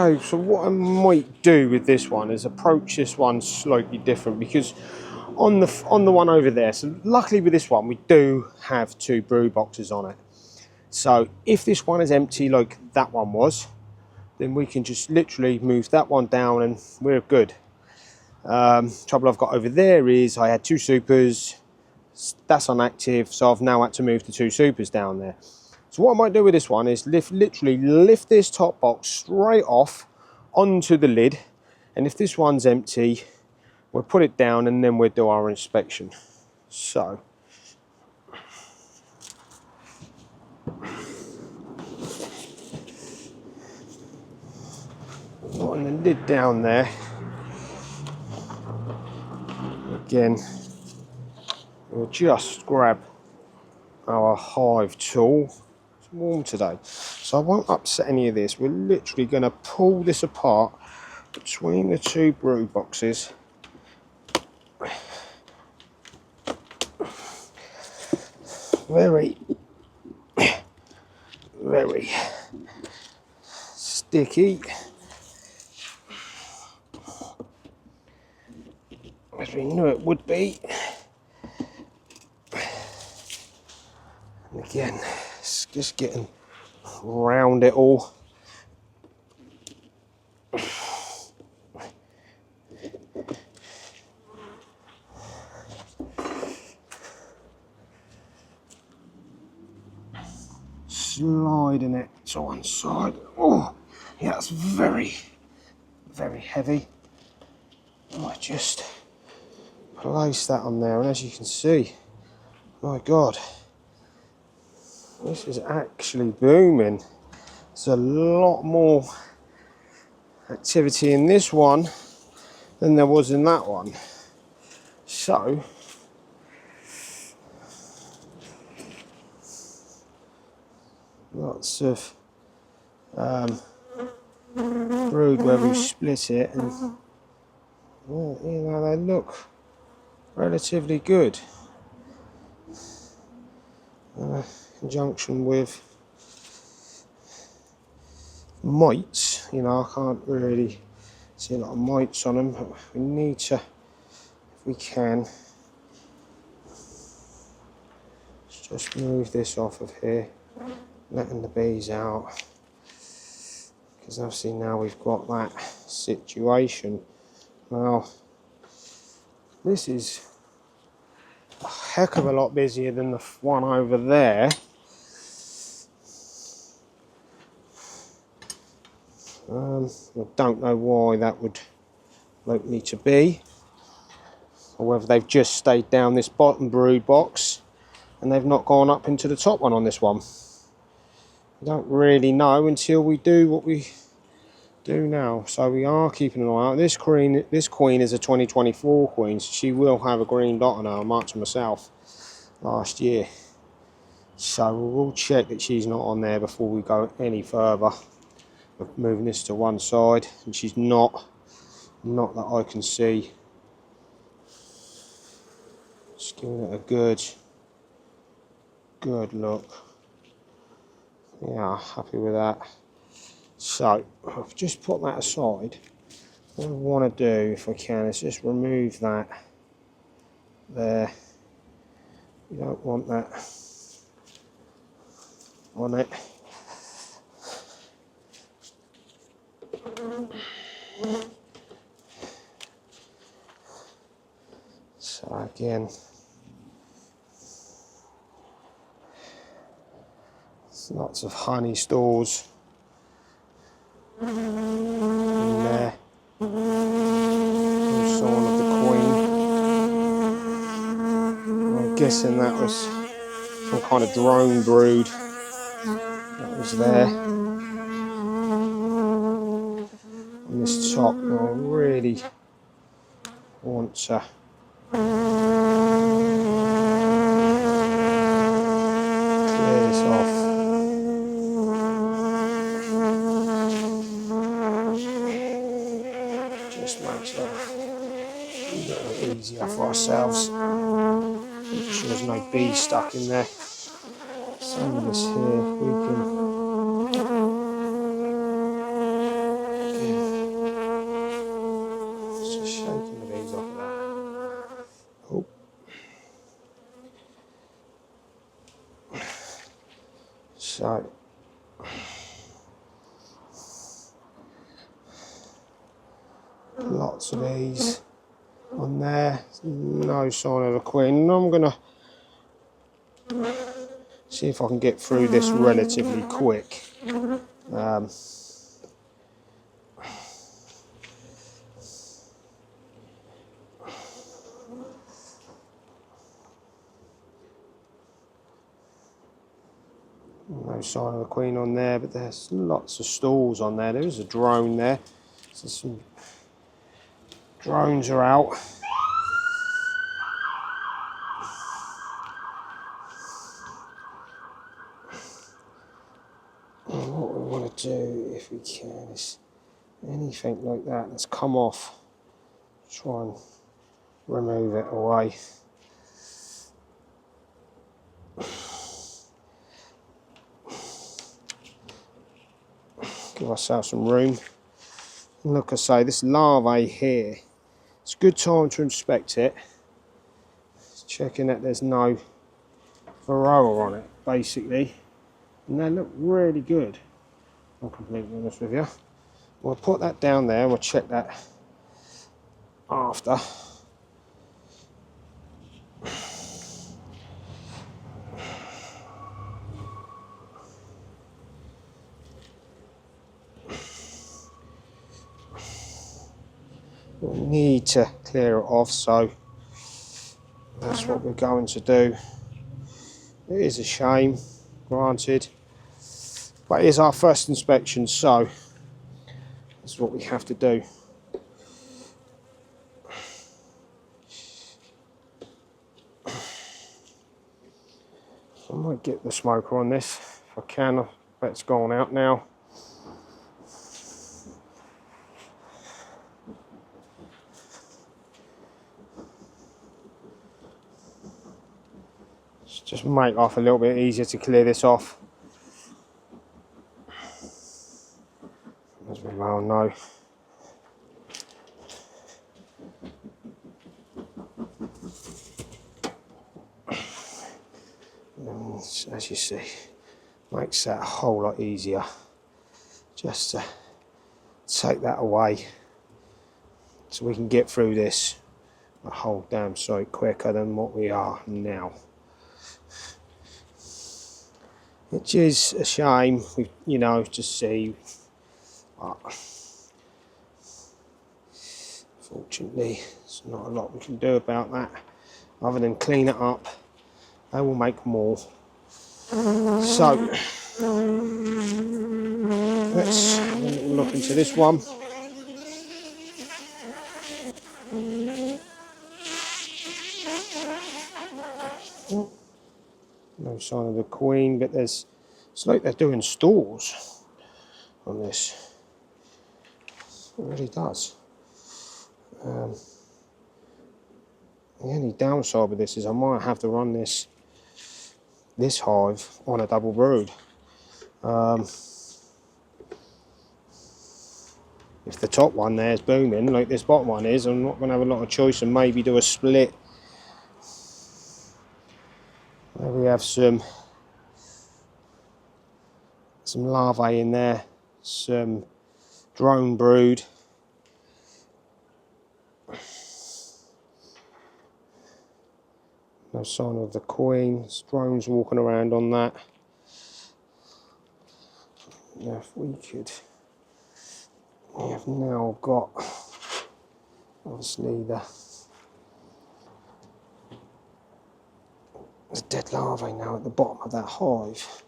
Okay, so what I might do with this one is approach this one slightly different, because on the one over there, so luckily with this one we do have 2 brood boxes on it. So if this one is empty like that one was, then we can just literally move that one down and we're good. Trouble I've got over there is I had 2 supers, that's inactive, so I've now had to move the 2 supers down there. So what I might do with this one is literally lift this top box straight off onto the lid, and if this one's empty, we'll put it down and then we'll do our inspection. So putting the lid down there, again we'll just grab our hive tool. It's warm today, so I won't upset any of this. We're literally going to pull this apart between the 2 brood boxes. Very sticky, as we knew it would be. And again, it's just getting round it all. Sliding it to one side. Oh, yeah, that's very heavy. I just place that on there, and as you can see, my God, this is actually booming. There's a lot more activity in this one than there was in that one. So lots of brood where we split it, and well, you know, they look relatively good. In conjunction with mites, you know, I can't really see a lot of mites on them, but we need to, if we can, let's just move this off of here, letting the bees out, because obviously now we've got that situation. Now this is a heck of a lot busier than the one over there. I don't know why that would like me to be, or whether they've just stayed down this bottom brood box and they've not gone up into the top one on this one. I don't really know until we do what we do now. So we are keeping an eye out. This queen is a 2024 queen, so she will have a green dot on her. I marked her myself last year, so we'll check that she's not on there before we go any further. We're moving this to one side, and she's not that I can see. Just giving it a good look. Yeah, happy with that. So I've just put that aside. What I want to do, if I can, is just remove that there. You don't want that on it. So again, there's lots of honey stores in there. And so on of the queen. I'm guessing that was some kind of drone brood that was there. On this top, I really want to clear this off. Just makes it a little easier for ourselves. Make sure there's no bees stuck in there. Some of this here we can So lots of these on there. No sign of the queen. And I'm gonna see if I can get through this relatively quick. No sign of the queen on there, but there's lots of stalls on there. There is a drone there, so some drones are out. And what we want to do, if we can, is anything like that that's come off, try and remove it away. Give ourselves some room. And look, I say, this larvae here, it's a good time to inspect it. It's checking that there's no varroa on it, basically. And they look really good, I'm completely honest with you. We'll put that down there and we'll check that after. We need to clear it off, so that's what we're going to do. It is a shame, granted, but it is our first inspection, so that's what we have to do. I might get the smoker on this if I can, but it's gone out now. Just make life a little bit easier to clear this off, as we well know. And as you see, makes that a whole lot easier just to take that away, so we can get through this a whole damn sight quicker than what we are now. Which is a shame, you know, to see. But fortunately, there's not a lot we can do about that other than clean it up. They will make more. So let's have a little look into this one. No sign of the queen, but it's like they're doing stalls on this. It really does. The only downside with this is I might have to run this hive on a double brood. If the top one there is booming like this bottom one is, I'm not going to have a lot of choice and maybe do a split. There we have some larvae in there, some drone brood. No sign of the queen. There's drones walking around on that. Now if we have now got obviously the dead larvae now at the bottom of that hive.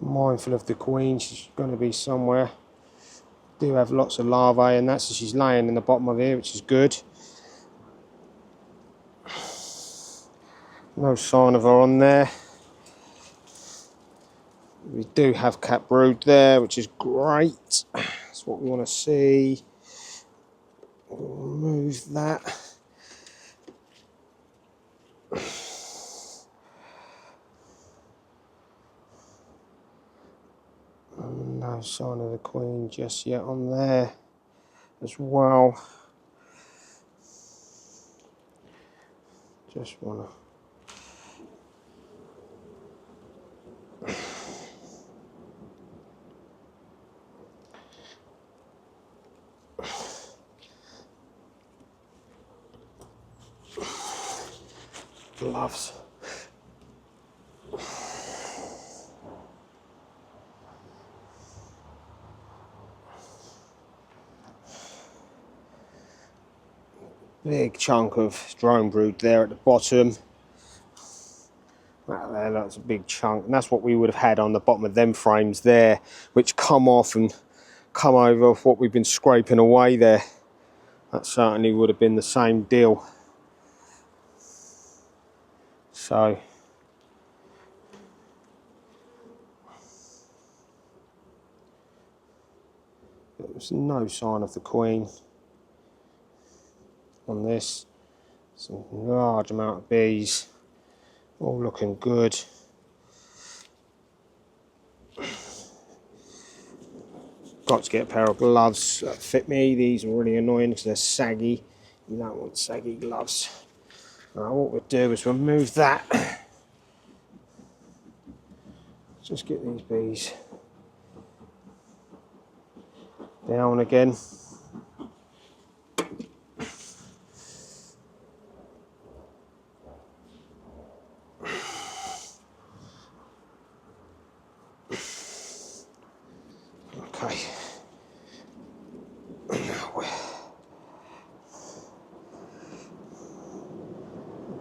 Mindful of the queen, she's going to be somewhere. Do have lots of larvae, and that's she's laying in the bottom of here, which is good. No sign of her on there. We do have cat brood there, which is great. That's what we want to see. We'll remove that. No sign of the queen just yet on there. as well. Just want to gloves. Big chunk of drone brood there at the bottom. That there, that's a big chunk, and that's what we would have had on the bottom of them frames there, which come off and come over what we've been scraping away there. That certainly would have been the same deal. So there's no sign of the queen on this. Some large amount of bees, all looking good. Got to get a pair of gloves that fit me. These are really annoying because they're saggy. You don't want saggy gloves. What we'll do is we'll move that. Just get these bees down again. Okay.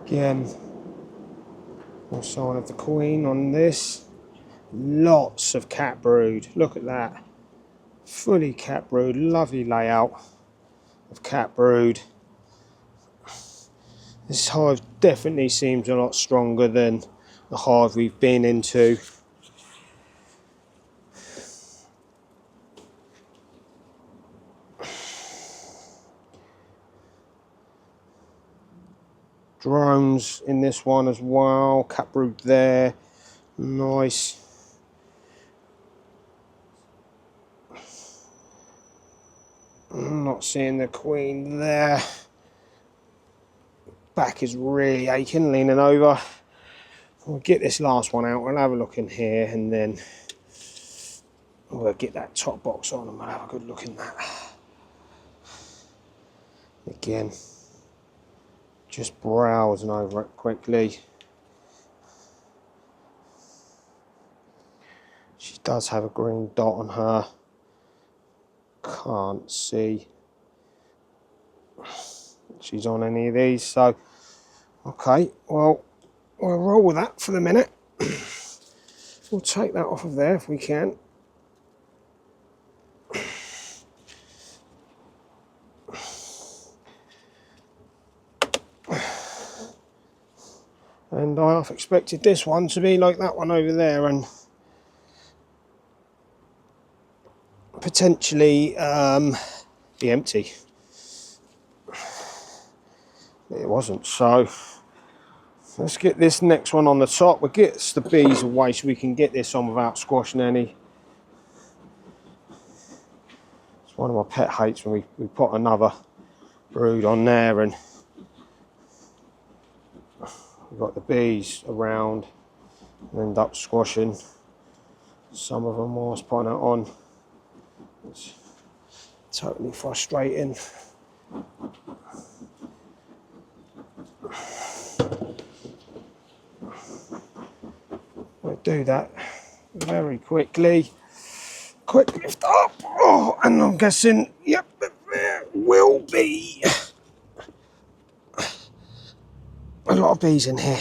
Again, no sign of the queen on this. Lots of cat brood. Look at that. Fully cat brood. Lovely layout of cat brood. This hive definitely seems a lot stronger than the hive we've been into. Drones in this one as well. Cat brood there. Nice. I'm not seeing the queen there. Back is really aching, leaning over. We'll get this last one out. We'll have a look in here and then we'll get that top box on and we'll have a good look in that. Again, just browsing over it quickly. She does have a green dot on her. Can't see she's on any of these, so okay, well, we'll roll with that for the minute. We'll take that off of there if we can. And I half expected this one to be like that one over there and potentially be empty. It wasn't, so let's get this next one on the top. We'll get the bees away so we can get this on without squashing any. It's one of my pet hates when we put another brood on there and we've got the bees around and end up squashing some of them whilst putting it on. It's totally frustrating. We'll do that very quickly. Quick lift up. Oh, and I'm guessing, yep, there will be a lot of bees in here.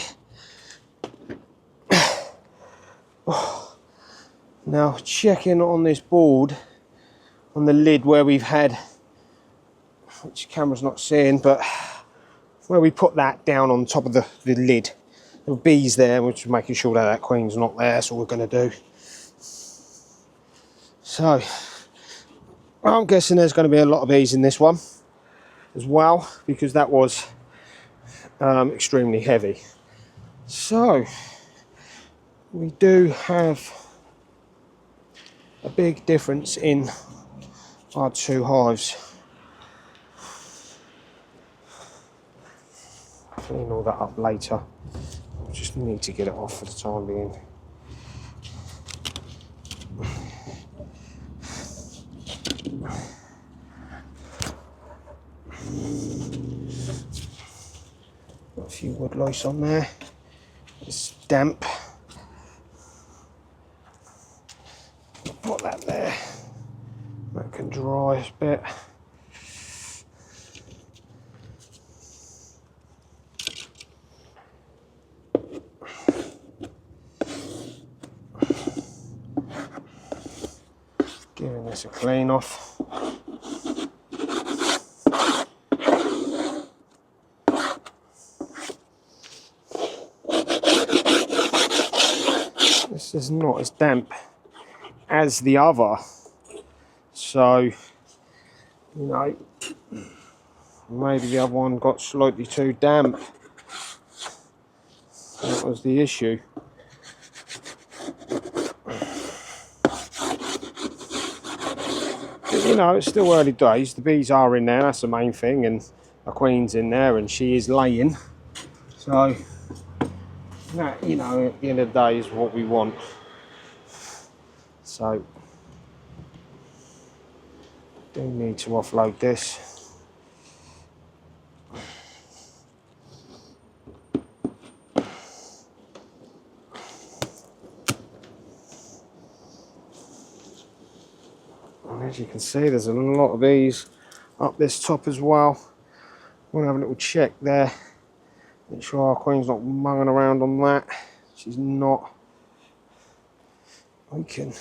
Oh. Now checking on this board, on the lid where we've had, which the camera's not seeing, but where we put that down on top of the lid, there were bees there, which is making sure that queen's not there. That's all we're going to do. So I'm guessing there's going to be a lot of bees in this one as well, because that was extremely heavy. So we do have a big difference in our two hives. clean all that up later. I just need to get it off for the time being. Got a few wood lice on there. It's damp. Put that there. That can dry a bit. Giving this a clean off. This is not as damp as the other, so you know, maybe the other one got slightly too damp. That was the issue. But, you know, it's still early days. The bees are in there, that's the main thing, and a queen's in there and she is laying. So that, you know, at the end of the day is what we want. So do need to offload this. And as you can see, there's a lot of bees up this top as well. We'll have a little check there. Make sure our queen's not mugging around on that. She's not. We can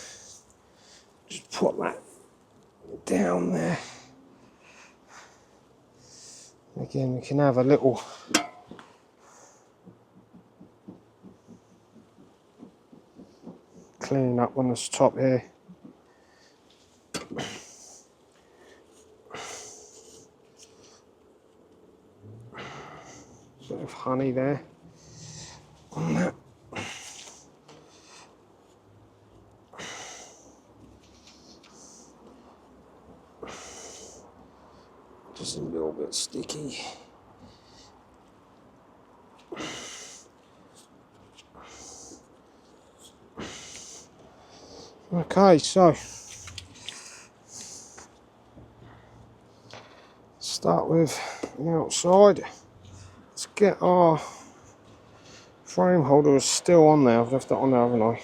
just put that down there. Again, we can have a little clean up on this top here. Bit of honey there on that. Just a little bit sticky. Okay, so start with the outside. Let's get our frame holder still on there. I've left that on there, haven't I?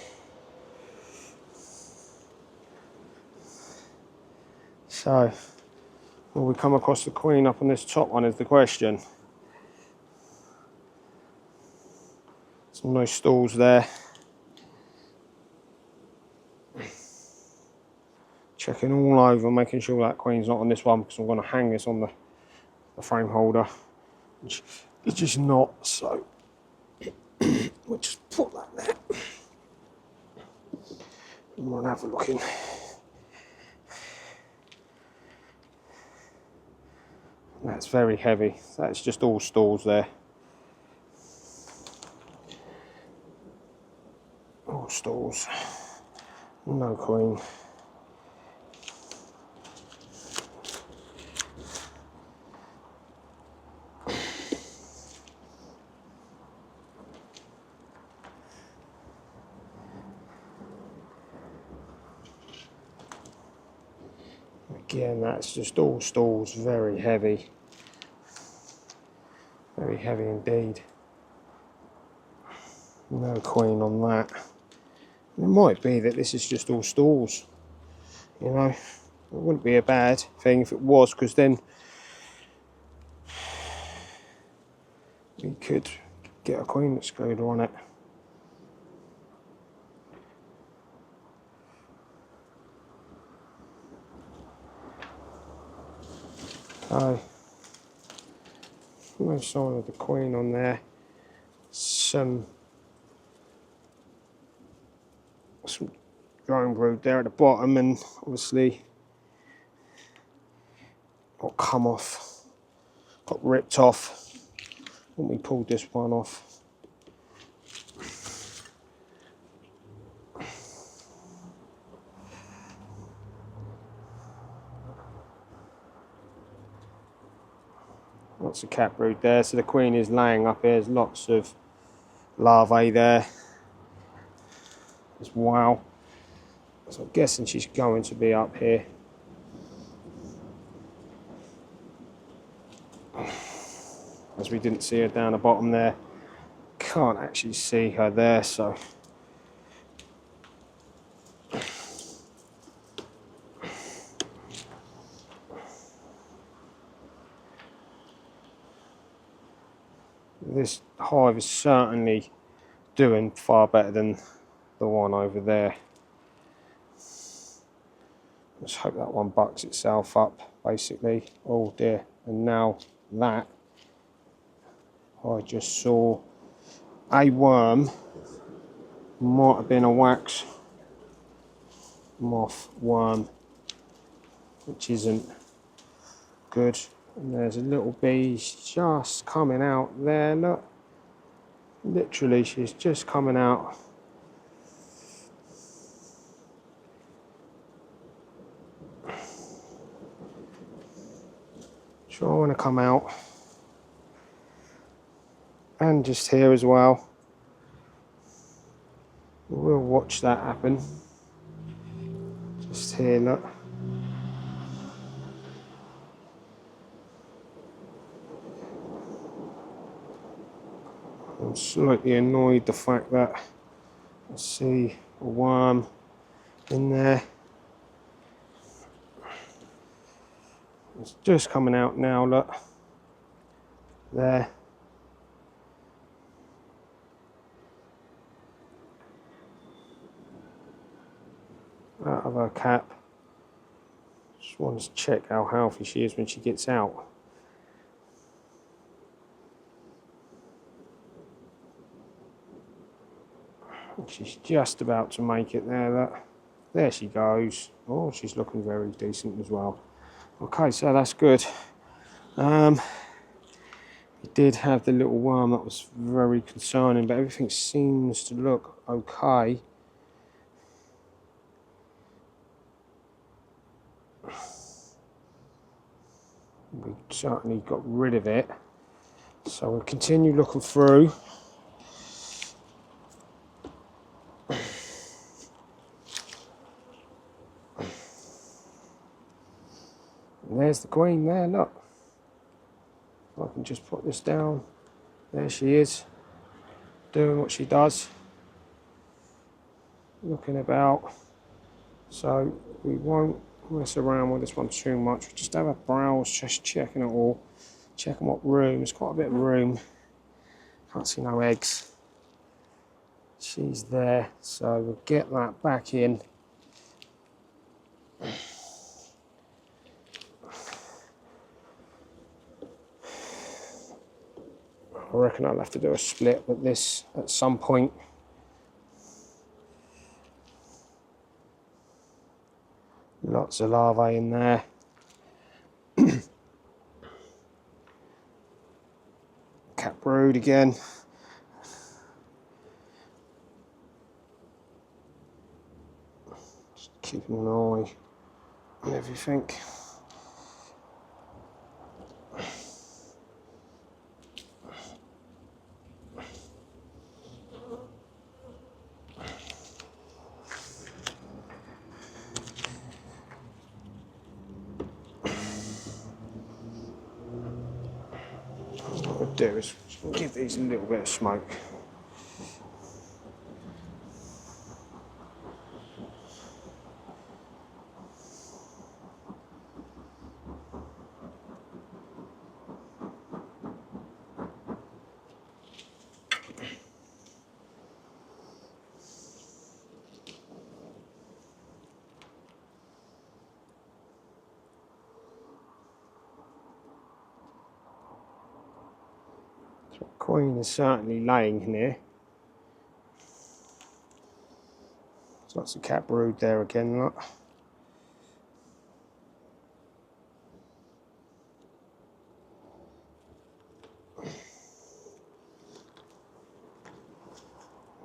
So, will we come across the queen up on this top one is the question. Some nice stalls there. Checking all over, making sure that queen's not on this one because I'm going to hang this on the frame holder. It's just not, so we'll just put that there. And we'll have a look in. That's very heavy. That's just all stalls there. All stalls. No queen. Again, that's just all stalls, very heavy. Very heavy indeed. No queen on that. It might be that this is just all stalls. You know, it wouldn't be a bad thing if it was, because then we could get a queen excluder on it. Okay. No sign of the queen on there. Some drone brood there at the bottom, and obviously got come off, got ripped off when we pulled this one off. Lots of cat brood there. So the queen is laying up here. There's lots of larvae there as well. So I'm guessing she's going to be up here. As we didn't see her down the bottom there. Can't actually see her there, so this hive is certainly doing far better than the one over there. Let's hope that one bucks itself up, basically. Oh dear. And now that, I just saw a worm, might have been a wax moth worm, which isn't good. And there's a little bee just coming out there, look. Literally, she's just coming out. Trying to come out. And just here as well. We'll watch that happen. Just here, look. I'm slightly annoyed the fact that I see a worm in there. It's just coming out now, look. There. Out of her cap. Just want to check how healthy she is when she gets out. She's just about to make it there, look. There she goes. Oh, she's looking very decent as well. Okay, so that's good. We did have the little worm that was very concerning, but everything seems to look okay. We certainly got rid of it. So we'll continue looking through. And there's the queen there, look. I can just put this down. There she is, doing what she does. Looking about. So we won't mess around with this one too much. We'll just have a browse, just checking it all. Checking what room. There's quite a bit of room. Can't see no eggs. She's there, so we'll get that back in. I reckon I'll have to do a split with this at some point. Lots of larvae in there. Cat brood again. Just keeping an eye on everything. What we'll do is give these a little bit of smoke. So queen is certainly laying in here. There's lots of cat brood there again, look.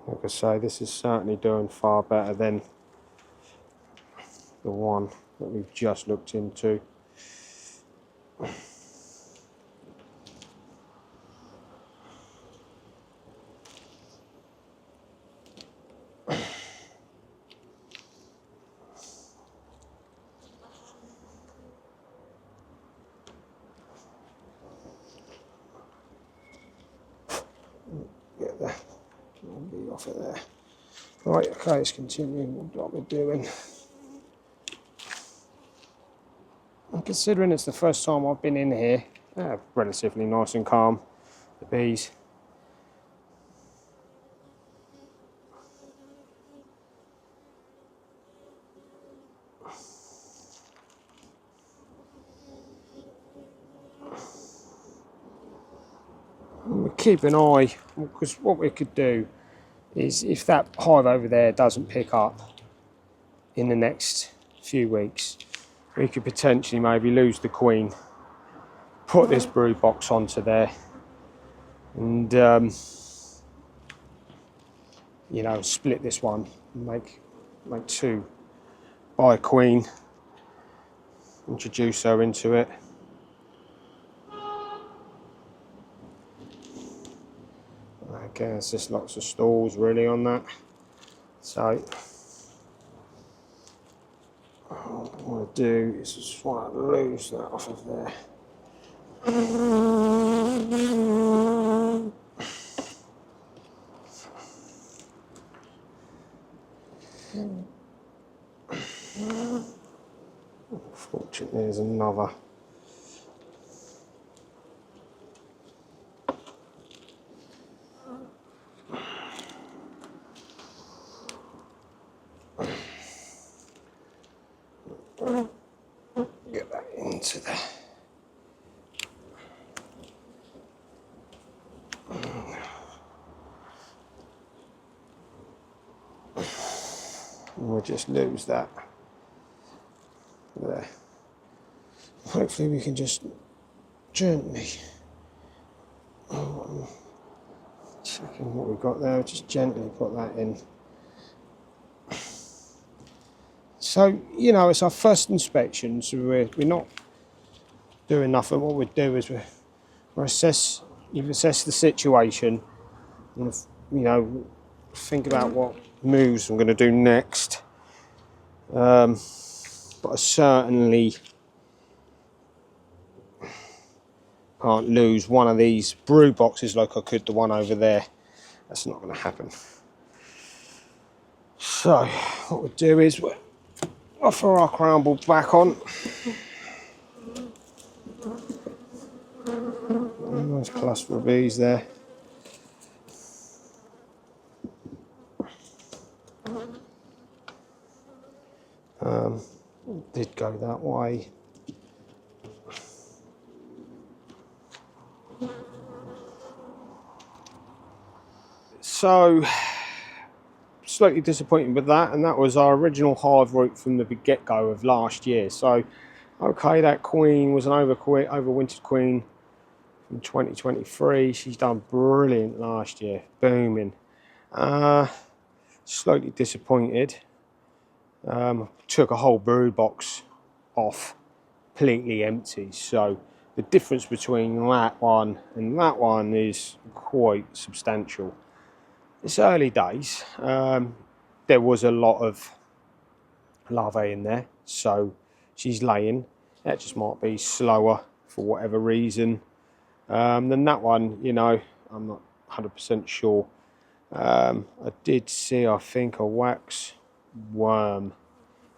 Like I say, this is certainly doing far better than the one that we've just looked into. off of there. Right, okay, let's continue what we're doing. And considering it's the first time I've been in here, relatively nice and calm, the bees. And we keep an eye, because what we could do is if that hive over there doesn't pick up in the next few weeks, we could potentially maybe lose the queen, put this brood box onto there, and you know, split this one, make two, buy a queen, introduce her into it. Again, there's just lots of stalls really on that. So what I want to do is just want to lose that off of there. Unfortunately, there's another. Get that into there. And we'll just lose that there. Hopefully we can just gently, checking what we've got there, just gently put that in. So, you know, it's our first inspection, so we're not doing nothing. What we do is we assess, you assess the situation, and, you know, think about what moves I'm going to do next. But I certainly can't lose one of these brood boxes like I could the one over there. That's not going to happen. So what we'll do is we'll offer our crown ball back on. Nice cluster of bees there. Did go that way. So slightly disappointed with that, and that was our original hive route from the get-go of last year. So okay, that queen was an overwintered queen from 2023. She's done brilliant last year, booming. Slightly disappointed. Took a whole brood box off, completely empty. So the difference between that one and that one is quite substantial. It's early days. There was a lot of larvae in there, so she's laying. That just might be slower for whatever reason than that one. You know, I'm not 100% sure. I did see, I think, a wax worm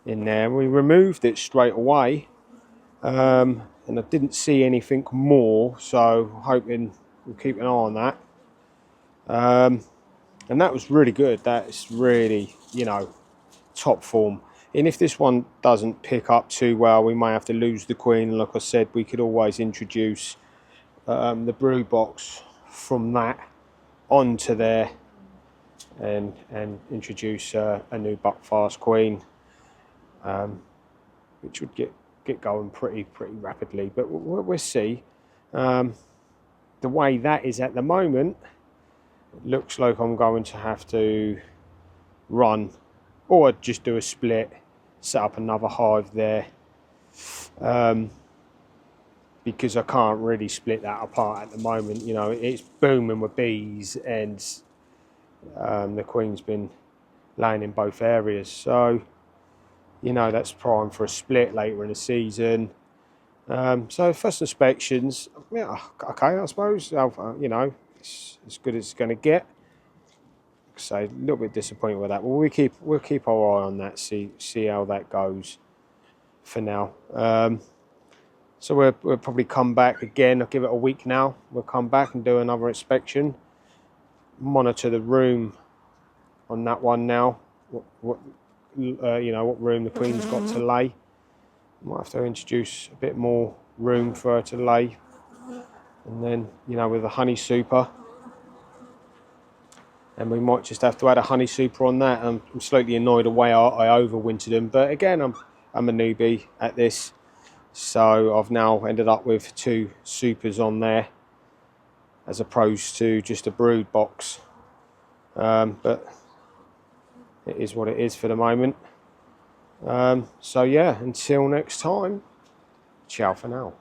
in there. We removed it straight away, and I didn't see anything more, so hoping we'll keep an eye on that. And that was really good. That's really, you know, top form. And if this one doesn't pick up too well, we may have to lose the queen. Like I said, we could always introduce the brood box from that onto there and introduce a new buckfast queen, which would get going pretty rapidly. But we'll see. The way that is at the moment, it looks like I'm going to have to run, or just do a split, set up another hive there, because I can't really split that apart at the moment. You know, it's booming with bees, and the queen's been laying in both areas, so you know that's prime for a split later in the season. So first inspections, yeah, okay, I suppose, you know, it's as good as it's going to get. So a little bit disappointed with that. Well, we'll keep our eye on that. See how that goes for now. So we'll probably come back again. I'll give it a week now. We'll come back and do another inspection. Monitor the room on that one now. What room the queen's got to lay. Might have to introduce a bit more room for her to lay. And then, with the honey super. And we might just have to add a honey super on that. I'm slightly annoyed the way I overwintered them. But again, I'm a newbie at this. So I've now ended up with 2 supers on there, as opposed to just a brood box. But it is what it is for the moment. So yeah, until next time, ciao for now.